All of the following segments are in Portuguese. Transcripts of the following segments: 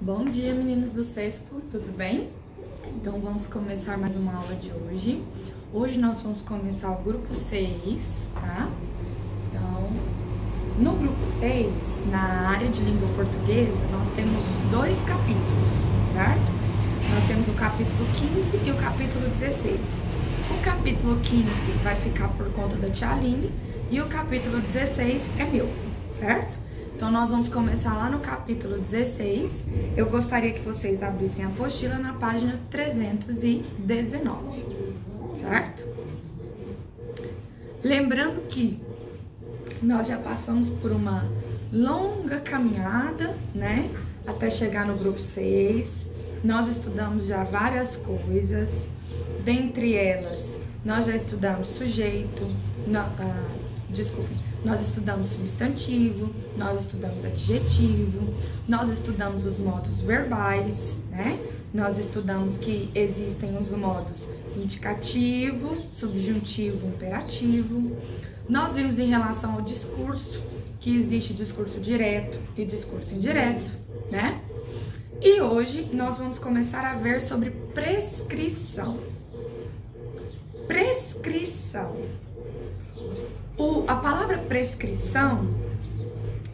Bom dia, meninos do sexto, tudo bem? Então vamos começar mais uma aula de hoje. Hoje nós vamos começar o grupo 6, tá? Então, no grupo 6, na área de língua portuguesa, nós temos dois capítulos, certo? Nós temos o capítulo 15 e o capítulo 16. O capítulo 15 vai ficar por conta da tia Aline e o capítulo 16 é meu, certo? Então, nós vamos começar lá no capítulo 16. Eu gostaria que vocês abrissem a apostila na página 319, certo? Lembrando que nós já passamos por uma longa caminhada, né? Até chegar no grupo 6. Nós estudamos já várias coisas. Dentre elas, nós já estudamos sujeito, nós estudamos substantivo, nós estudamos adjetivo, nós estudamos os modos verbais, né? Nós estudamos que existem os modos indicativo, subjuntivo, imperativo. Nós vimos em relação ao discurso, que existe discurso direto e discurso indireto, né? E hoje nós vamos começar a ver sobre prescrição. Prescrição. A palavra prescrição,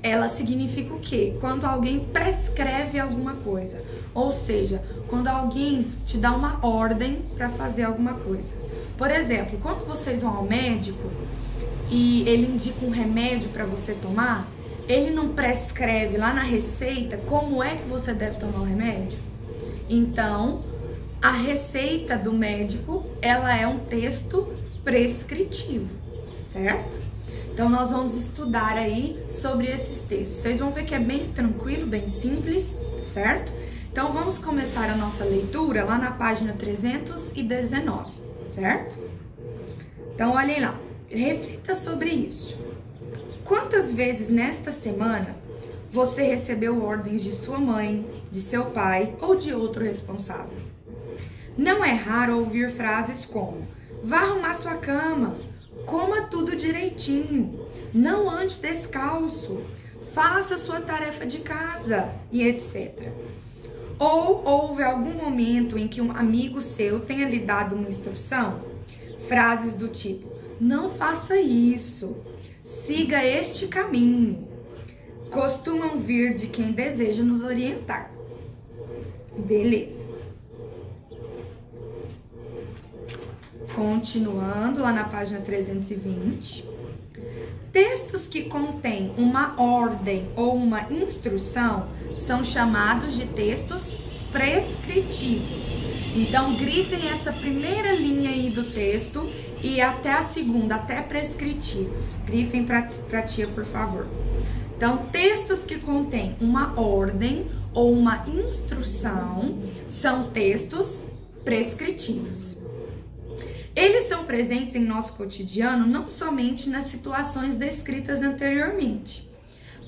ela significa o quê? Quando alguém prescreve alguma coisa. Ou seja, quando alguém te dá uma ordem para fazer alguma coisa. Por exemplo, quando vocês vão ao médico e ele indica um remédio para você tomar, ele não prescreve lá na receita como é que você deve tomar o remédio? Então, a receita do médico, ela é um texto prescritivo, certo? Então, nós vamos estudar aí sobre esses textos. Vocês vão ver que é bem tranquilo, bem simples, certo? Então, vamos começar a nossa leitura lá na página 319, certo? Então, olhem lá. Reflita sobre isso. Quantas vezes nesta semana você recebeu ordens de sua mãe, de seu pai ou de outro responsável? Não é raro ouvir frases como: vá arrumar sua cama, coma tudo direitinho, não ande descalço, faça sua tarefa de casa e etc. Ou houve algum momento em que um amigo seu tenha lhe dado uma instrução? Frases do tipo: não faça isso, siga este caminho, costumam vir de quem deseja nos orientar. Beleza. Continuando lá na página 320. Textos que contêm uma ordem ou uma instrução são chamados de textos prescritivos. Então, grifem essa primeira linha aí do texto e até a segunda, até prescritivos. Grifem pra tia, por favor. Então, textos que contêm uma ordem ou uma instrução são textos prescritivos. Eles são presentes em nosso cotidiano não somente nas situações descritas anteriormente,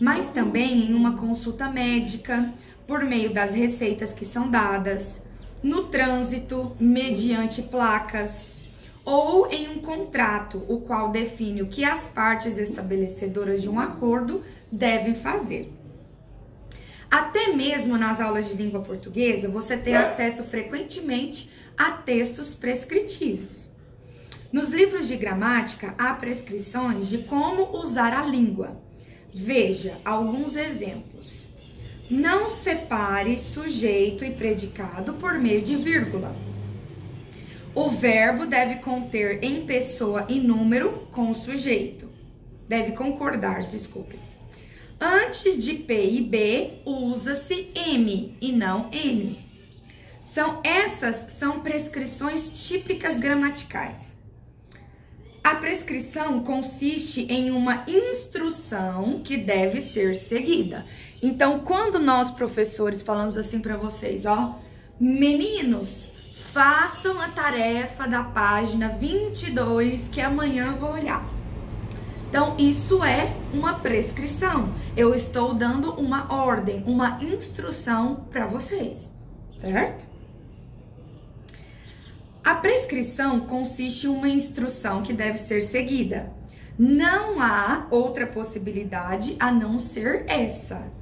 mas também em uma consulta médica, por meio das receitas que são dadas, no trânsito, mediante placas, ou em um contrato, o qual define o que as partes estabelecedoras de um acordo devem fazer. Até mesmo nas aulas de língua portuguesa, você tem acesso frequentemente a textos prescritivos. Nos livros de gramática, há prescrições de como usar a língua. Veja alguns exemplos. Não separe sujeito e predicado por meio de vírgula. O verbo deve conter em pessoa e número com o sujeito. Deve concordar, desculpe. Antes de P e B, usa-se M e não N. Essas são prescrições típicas gramaticais. A prescrição consiste em uma instrução que deve ser seguida. Então, quando nós, professores, falamos assim para vocês, ó, meninos, façam a tarefa da página 22 que amanhã eu vou olhar. Então, isso é uma prescrição. Eu estou dando uma ordem, uma instrução para vocês, certo? A prescrição consiste em uma instrução que deve ser seguida. Não há outra possibilidade a não ser essa.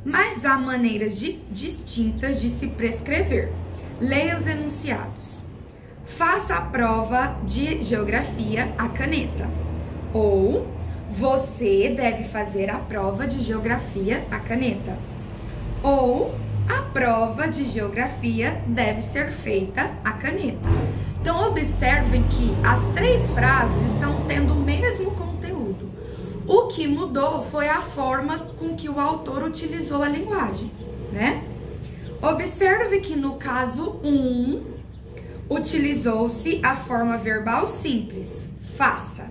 mas há maneiras distintas de se prescrever. Leia os enunciados. Faça a prova de geografia à caneta. Ou você deve fazer a prova de geografia à caneta. Ou a prova de geografia deve ser feita à caneta. Então, observem que as três frases estão tendo o mesmo conteúdo. O que mudou foi a forma com que o autor utilizou a linguagem, né? Observe que no caso 1, utilizou-se a forma verbal simples, faça.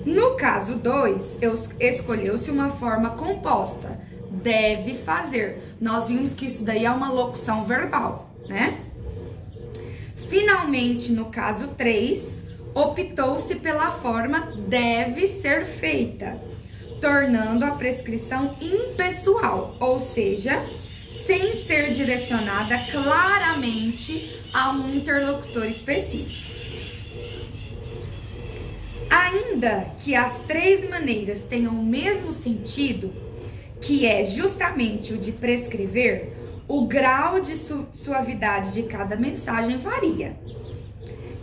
No caso 2, escolheu-se uma forma composta, deve fazer. Nós vimos que isso daí é uma locução verbal, né? Finalmente, no caso 3, optou-se pela forma deve ser feita, tornando a prescrição impessoal, ou seja, sem ser direcionada claramente a um interlocutor específico. Ainda que as três maneiras tenham o mesmo sentido, que é justamente o de prescrever, o grau de suavidade de cada mensagem varia.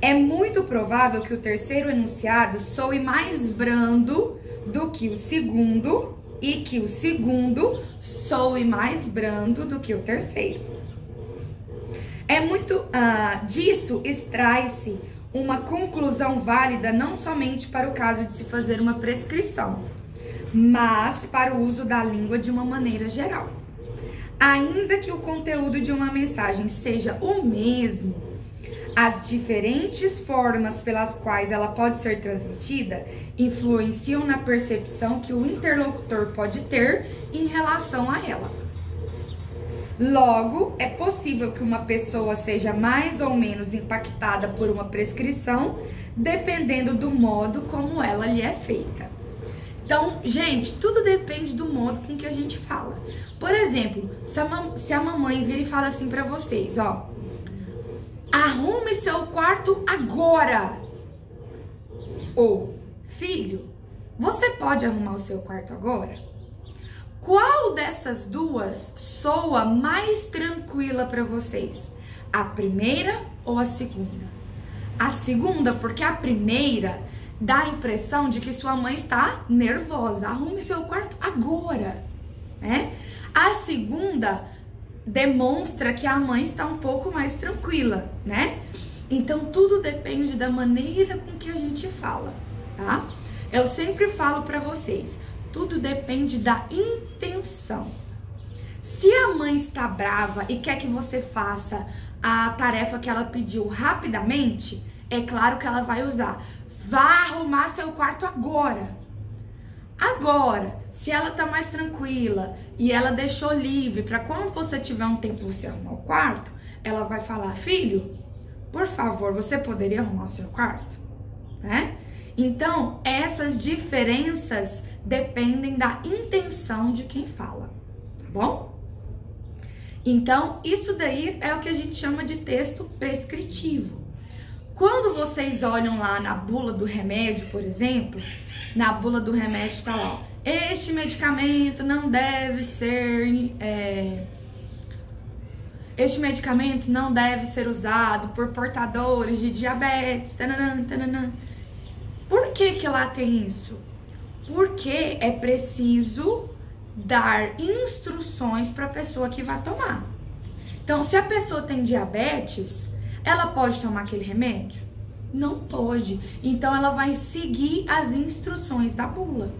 É muito provável que o terceiro enunciado soe mais brando do que o segundo e que o segundo soe mais brando do que o terceiro. Disso extrai-se uma conclusão válida não somente para o caso de se fazer uma prescrição, mas para o uso da língua de uma maneira geral. Ainda que o conteúdo de uma mensagem seja o mesmo, as diferentes formas pelas quais ela pode ser transmitida influenciam na percepção que o interlocutor pode ter em relação a ela. Logo, é possível que uma pessoa seja mais ou menos impactada por uma prescrição, dependendo do modo como ela lhe é feita. Então, gente, tudo depende do modo com que a gente fala. Por exemplo, se a mamãe vir e fala assim pra vocês, ó, arrume seu quarto agora. Ou, filho, você pode arrumar o seu quarto agora? Qual dessas duas soa mais tranquila para vocês? A primeira ou a segunda? A segunda, porque a primeira dá a impressão de que sua mãe está nervosa. Arrume seu quarto agora, né? A segunda demonstra que a mãe está um pouco mais tranquila, né? Então, tudo depende da maneira com que a gente fala, tá? Eu sempre falo para vocês, tudo depende da intenção. Se a mãe está brava e quer que você faça a tarefa que ela pediu rapidamente, é claro que ela vai usar, vá arrumar seu quarto agora. Agora, se ela tá mais tranquila e ela deixou livre para quando você tiver um tempo você arrumar o quarto, ela vai falar, filho, por favor, você poderia arrumar o seu quarto? Né? Então, essas diferenças dependem da intenção de quem fala, tá bom? Então, isso daí é o que a gente chama de texto prescritivo. Quando vocês olham lá na bula do remédio, por exemplo, na bula do remédio tá lá, ó, este medicamento não deve ser, este medicamento não deve ser usado por portadores de diabetes, tananã, tananã. Por que lá tem isso? Porque é preciso dar instruções para a pessoa que vai tomar. Então, se a pessoa tem diabetes, ela pode tomar aquele remédio? Não pode. Então, ela vai seguir as instruções da bula,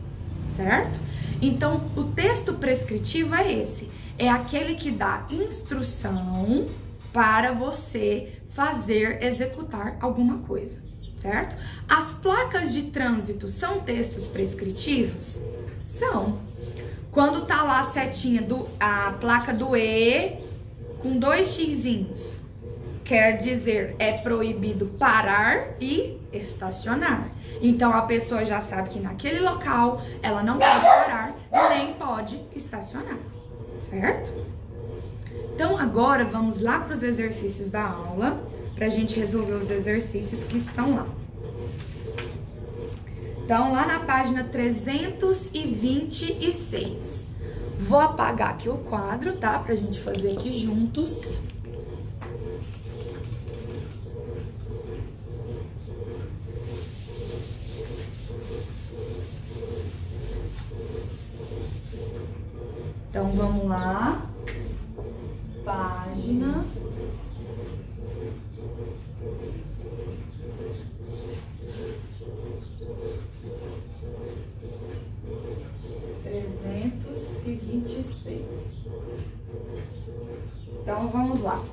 certo? Então, o texto prescritivo é esse. É aquele que dá instrução para você executar alguma coisa, certo? As placas de trânsito são textos prescritivos? São. Quando tá lá a setinha, a placa do E com 2 xizinhos, quer dizer, é proibido parar e estacionar. Então, a pessoa já sabe que naquele local ela não pode parar nem pode estacionar, certo? Então, agora vamos lá para os exercícios da aula, pra gente resolver os exercícios que estão lá. Então, lá na página 326, Vou apagar aqui o quadro, tá? Pra gente fazer aqui juntos. Então, vamos lá. Página. Então, vamos lá.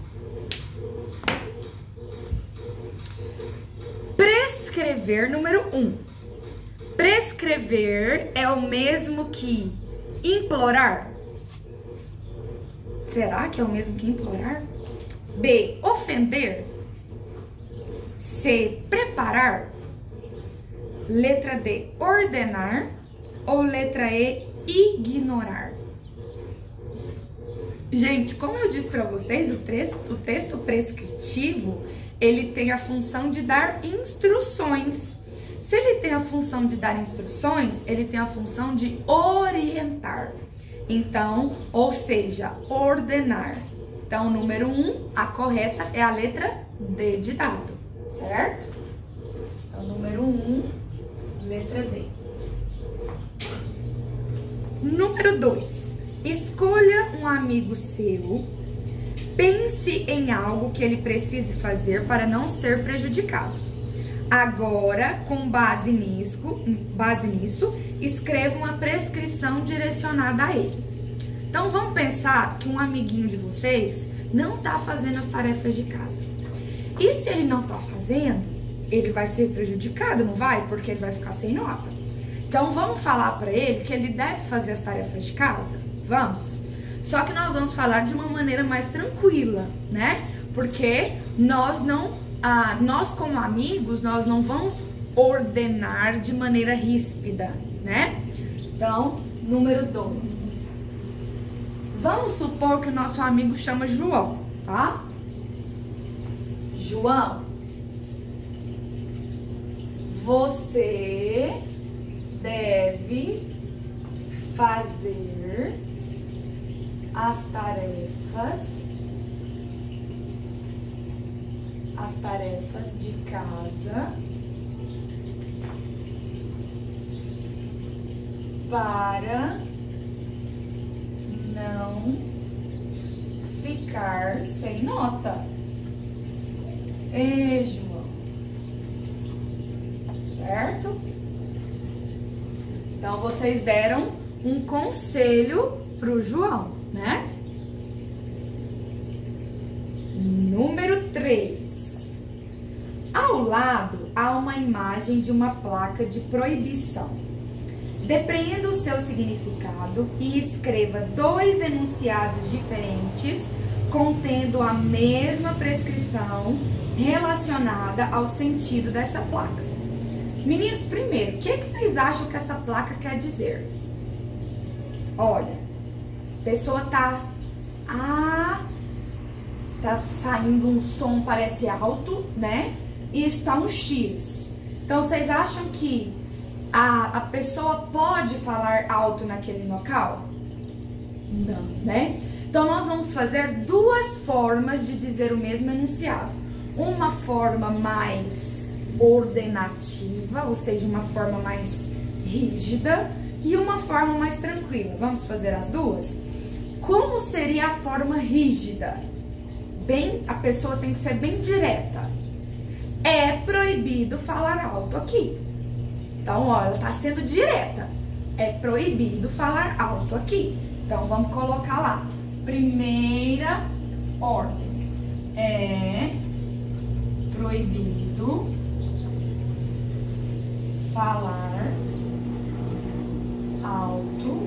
Prescrever, número 1. Prescrever é o mesmo que implorar? Será que é o mesmo que implorar? B. Ofender. C. Preparar. Letra D. Ordenar. Ou letra E. Ignorar. Gente, como eu disse para vocês, o texto prescritivo, ele tem a função de dar instruções. Se ele tem a função de dar instruções, ele tem a função de orientar. Então, ou seja, ordenar. Então, número 1, a correta é a letra D de dado, certo? Então, número 1, letra D. Número 2. Escolha um amigo seu, pense em algo que ele precise fazer para não ser prejudicado. Agora, com base nisso, escreva uma prescrição direcionada a ele. Então, vamos pensar que um amiguinho de vocês não está fazendo as tarefas de casa. E se ele não está fazendo, ele vai ser prejudicado, não vai? Porque ele vai ficar sem nota. Então, vamos falar para ele que ele deve fazer as tarefas de casa? Vamos. Só que nós vamos falar de uma maneira mais tranquila, né? Porque nós como amigos, nós não vamos ordenar de maneira ríspida, né? Então, número 2. Vamos supor que o nosso amigo chama João, tá? João, você deve fazer as tarefas de casa para não ficar sem nota. João. Certo? Então, vocês deram um conselho pro João, né? Número 3. Ao lado há uma imagem de uma placa de proibição. Depreenda o seu significado e escreva 2 enunciados diferentes contendo a mesma prescrição relacionada ao sentido dessa placa. Meninos, primeiro, o que vocês acham que essa placa quer dizer? Olha, a pessoa tá saindo um som, parece alto, né? E está um X. Então, vocês acham que a pessoa pode falar alto naquele local? Não, né? Então, nós vamos fazer 2 formas de dizer o mesmo enunciado. Uma forma mais ordenativa, ou seja, uma forma mais rígida, e uma forma mais tranquila. Vamos fazer as 2? Como seria a forma rígida? A pessoa tem que ser bem direta. É proibido falar alto aqui. Então, ó, ela tá sendo direta. É proibido falar alto aqui. Então, vamos colocar lá. Primeira ordem. É proibido falar alto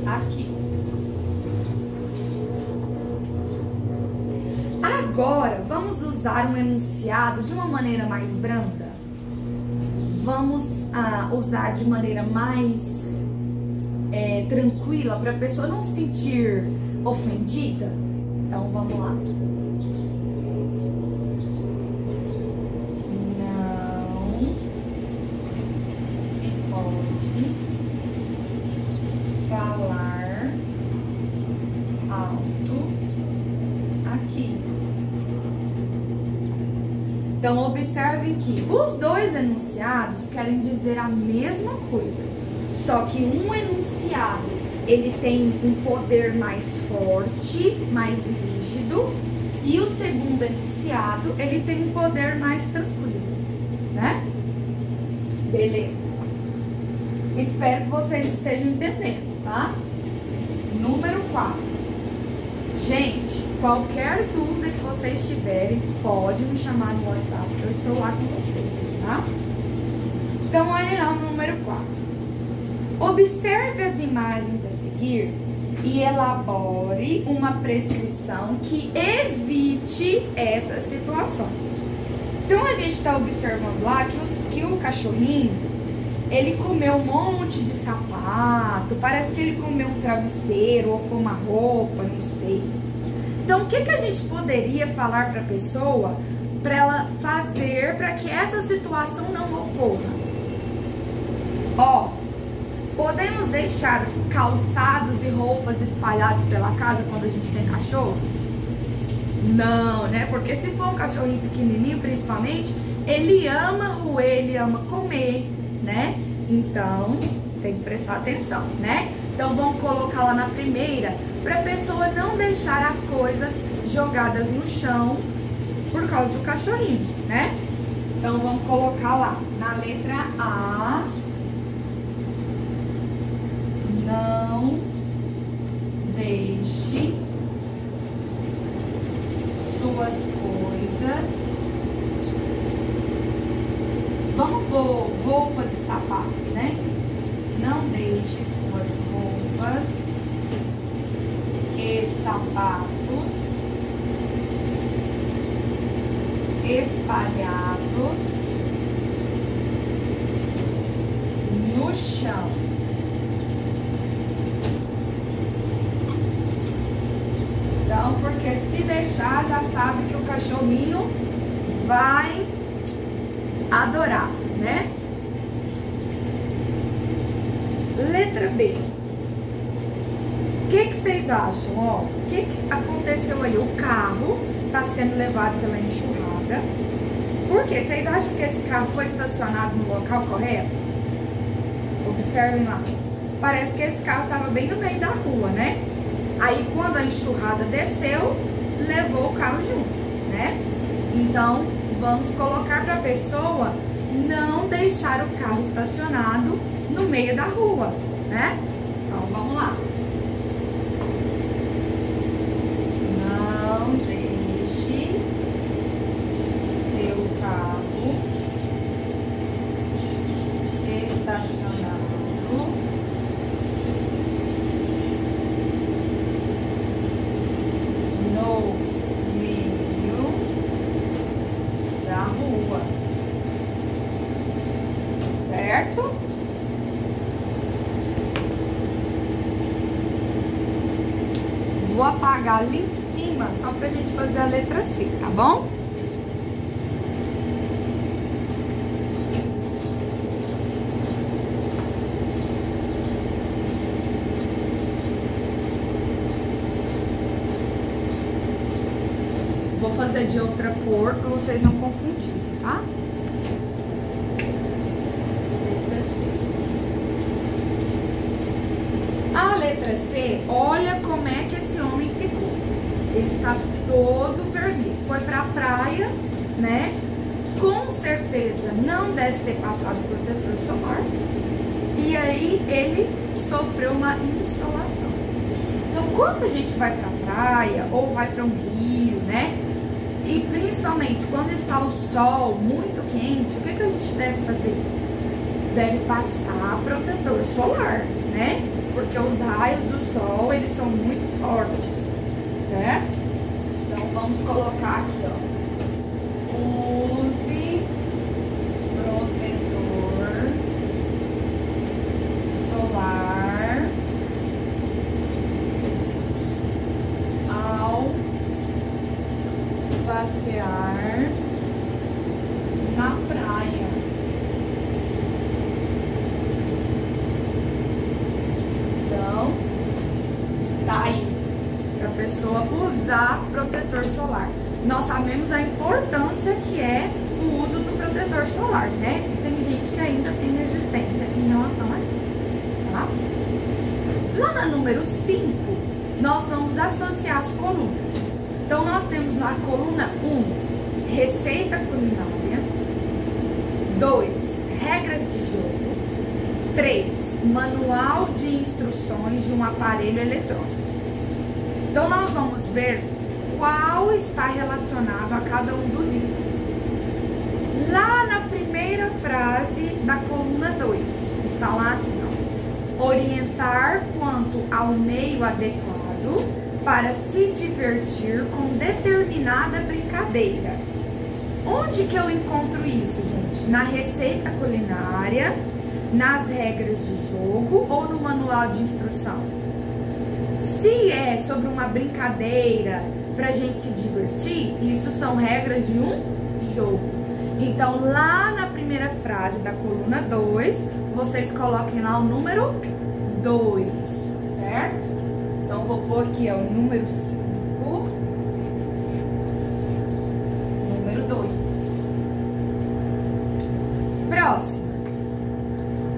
aqui. Agora, vamos usar um enunciado de uma maneira mais branda. Vamos usar de maneira mais tranquila para a pessoa não se sentir ofendida. Então, vamos lá. Não se pode falar Então, observem que os dois enunciados querem dizer a mesma coisa, só que um enunciado, ele tem um poder mais forte, mais rígido, e o segundo enunciado, ele tem um poder mais tranquilo, né? Beleza. Espero que vocês estejam entendendo, tá? Número 4. Gente, qualquer dúvida que vocês tiverem, pode me chamar no WhatsApp, que eu estou lá com vocês, tá? Então, olha lá o número 4. Observe as imagens a seguir e elabore uma prescrição que evite essas situações. Então, a gente está observando lá que o cachorrinho, ele comeu um monte de sapato, parece que ele comeu um travesseiro ou foi uma roupa, não sei. Então, o que a gente poderia falar para a pessoa para ela fazer para que essa situação não ocorra? Ó, podemos deixar calçados e roupas espalhados pela casa quando a gente tem cachorro? Não, né? Porque se for um cachorrinho pequenininho, principalmente, ele ama roer, ele ama comer, né? Então, tem que prestar atenção, né? Então, vamos colocar lá na primeira, para a pessoa não deixar as coisas jogadas no chão por causa do cachorrinho, né? Então, vamos colocar lá, na letra A, não deixe suas coisas. Vamos pôr roupas e sapatos, né? Não deixe suas roupas e sapatos espalhados no chão. Então, porque se deixar, já sabe que o cachorrinho vai adorar, né? Letra B. O que vocês acham? Ó, o que aconteceu aí? O carro tá sendo levado pela enxurrada. Por quê? Vocês acham que esse carro foi estacionado no local correto? Observem lá. Parece que esse carro tava bem no meio da rua, né? Aí, quando a enxurrada desceu, levou o carro junto, né? Então, vamos colocar para a pessoa não deixar o carro estacionado no meio da rua, né? Então, vamos lá. Não deixe seu carro estacionado no meio da rua, certo? Vou apagar ali em cima só pra gente fazer a letra C, tá bom? Vou fazer de outra cor pra vocês não confundirem, tá? Letra C. A letra C, olha como é que esse homem ficou. Ele tá todo vermelho. Foi pra praia, né? Com certeza não deve ter passado protetor solar. E aí ele sofreu uma insolação. Então, quando a gente vai pra praia ou vai pra um rio, né? E principalmente quando está o sol muito quente, o que a gente deve fazer? Deve passar protetor solar, né? Porque os raios do sol, eles são muito fortes, certo? Então, vamos colocar aqui, ó. Use protetor solar ao passear na praia. Então, está aí para a pessoa usar protetor solar. Nós sabemos a importância que é o uso do protetor solar, né? E tem gente que ainda tem resistência em relação a isso, tá? Lá na número 5, nós vamos associar as colunas. Então, nós temos na coluna 1, receita culinária. 2, regras de jogo. 3, manual de instruções de um aparelho eletrônico. Então, nós vamos ver qual está relacionado a cada um dos itens. Lá na primeira frase da coluna 2, está lá assim, ó, orientar quanto ao meio adequado para se divertir com determinada brincadeira. Onde que eu encontro isso, gente? Na receita culinária, nas regras de jogo ou no manual de instrução? Se é sobre uma brincadeira pra gente se divertir, isso são regras de um jogo. Então, lá na primeira frase da coluna 2, vocês coloquem lá o número 2, certo? Então, eu vou pôr aqui, ó, o número 5, número 2. Próximo.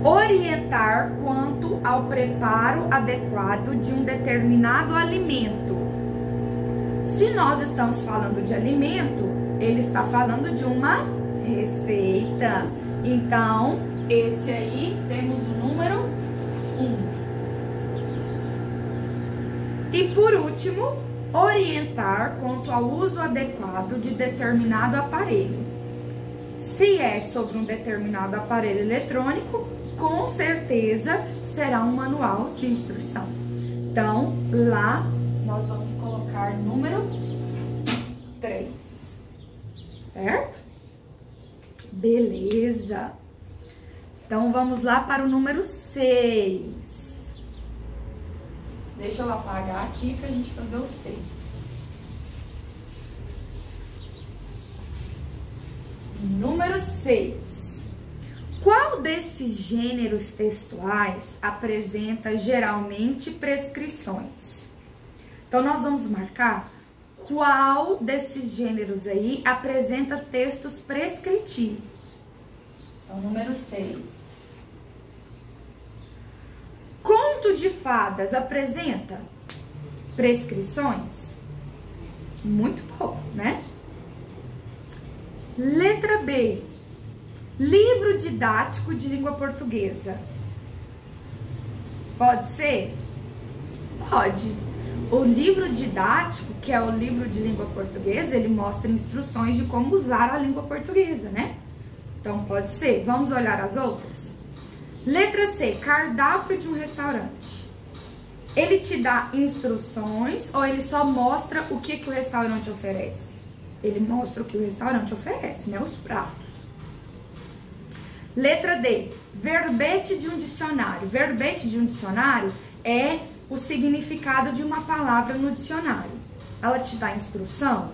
Orientar quanto ao preparo adequado de um determinado alimento. Se nós estamos falando de alimento, ele está falando de uma receita. Então, esse aí temos o número 1. E por último, orientar quanto ao uso adequado de determinado aparelho. Se é sobre um determinado aparelho eletrônico, com certeza será um manual de instrução. Então, lá nós vamos colocar número 3, certo? Beleza. Então, vamos lá para o número 6. Deixa eu apagar aqui pra gente fazer o 6. Número 6. Qual desses gêneros textuais apresenta geralmente prescrições? Então, nós vamos marcar qual desses gêneros aí apresenta textos prescritivos. Então, número 6. Conto de fadas apresenta prescrições? Muito pouco, né? Letra B. Livro didático de língua portuguesa. Pode ser? Pode. O livro didático, que é o livro de língua portuguesa, ele mostra instruções de como usar a língua portuguesa, né? Então, pode ser. Vamos olhar as outras? Letra C. Cardápio de um restaurante. Ele te dá instruções ou ele só mostra o que o restaurante oferece? Ele mostra o que o restaurante oferece, né? Os pratos. Letra D. Verbete de um dicionário. Verbete de um dicionário é o significado de uma palavra no dicionário. Ela te dá instrução?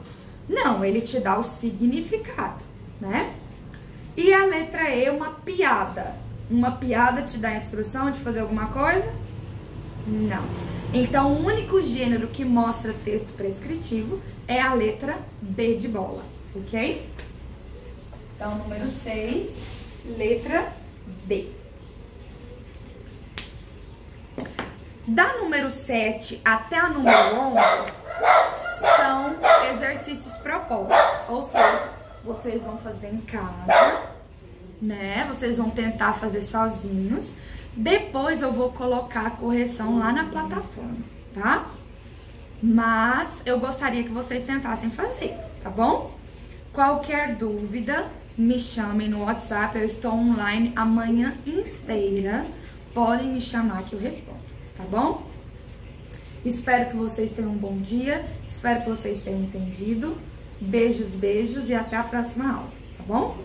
Não, ele te dá o significado, né? E a letra E, uma piada. Uma piada te dá instrução de fazer alguma coisa? Não. Então, o único gênero que mostra texto prescritivo é a letra B de bola, ok? Então, número 6, letra D. Da número 7 até a número 11 são exercícios propostos, ou seja, vocês vão fazer em casa, né? Vocês vão tentar fazer sozinhos. Depois eu vou colocar a correção lá na plataforma, tá? Mas eu gostaria que vocês tentassem fazer, tá bom? Qualquer dúvida, me chamem no WhatsApp, eu estou online a manhã inteira. Podem me chamar que eu respondo, tá bom? Espero que vocês tenham um bom dia, espero que vocês tenham entendido. Beijos, beijos e até a próxima aula, tá bom?